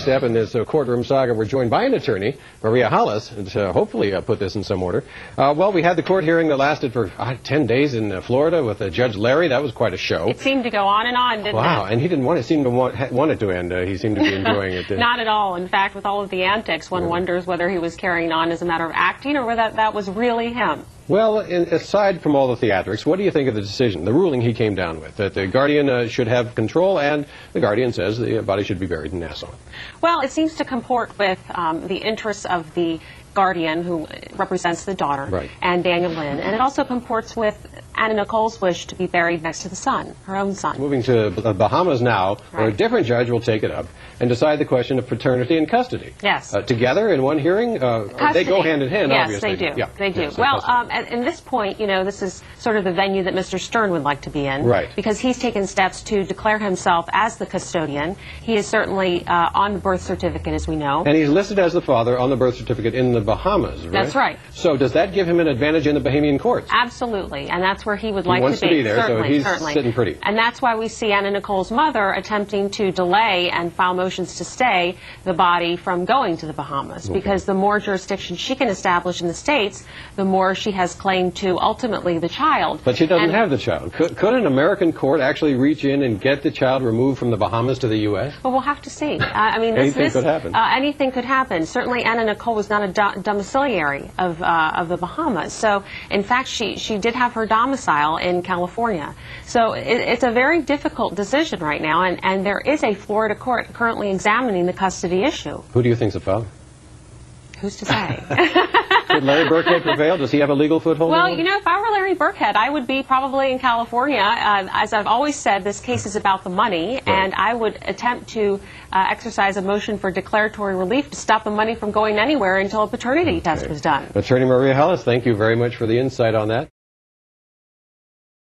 step in this courtroom saga. We're joined by an attorney, Maria Hollis, to hopefully put this in some order. Well, we had the court hearing that lasted for 10 days in Florida with Judge Larry. That was quite a show. It seemed to go on and on, didn't it? Wow, and he didn't want it to end. He seemed to be enjoying it. Not at all. In fact, with all of the antics, one wonders whether he was carrying on as a matter of acting or whether that was really him. Well, aside from all the theatrics, what do you think of the decision, the ruling he came down with, that the Guardian should have control, and the Guardian says the body should be buried in Nassau? Well, it seems to comport with the interests of the Guardian, who represents the daughter, right, and Daniel Lynn, and it also comports with Anna Nicole's wish to be buried next to the son, her own son. Moving to the Bahamas now, where a different judge will take it up and decide the question of paternity and custody. Yes. Together in one hearing? They go hand in hand, yes, obviously. Yes, they do. Yeah. They do. Yes, well, at this point, this is sort of the venue that Mr. Stern would like to be in. Right. Because he's taken steps to declare himself as the custodian. He is certainly on the birth certificate, as we know. And he's listed as the father on the birth certificate in the Bahamas, right? That's right. So does that give him an advantage in the Bahamian courts? Absolutely, and that's where he would like to be there, certainly, so he's sitting pretty. And that's why we see Anna Nicole's mother attempting to delay and file motions to stay the body from going to the Bahamas, because the more jurisdiction she can establish in the States, the more she has claim to ultimately the child. But she doesn't have the child. Could an American court actually reach in and get the child removed from the Bahamas to the U.S.? Well, we'll have to see. I mean, anything could happen. Anything could happen. Certainly, Anna Nicole was not a domiciliary of the Bahamas. So, in fact, she did have her domicile in California. So it's a very difficult decision right now, and there is a Florida court currently examining the custody issue. Who do you think's the father? Who's to say? Did Larry Burkhead prevail? Does he have a legal foothold? Well, if I were Larry Burkhead, I would be probably in California. As I've always said, this case is about the money, and I would attempt to exercise a motion for declaratory relief to stop the money from going anywhere until a paternity test was done. Attorney Maria Hollis, thank you very much for the insight on that.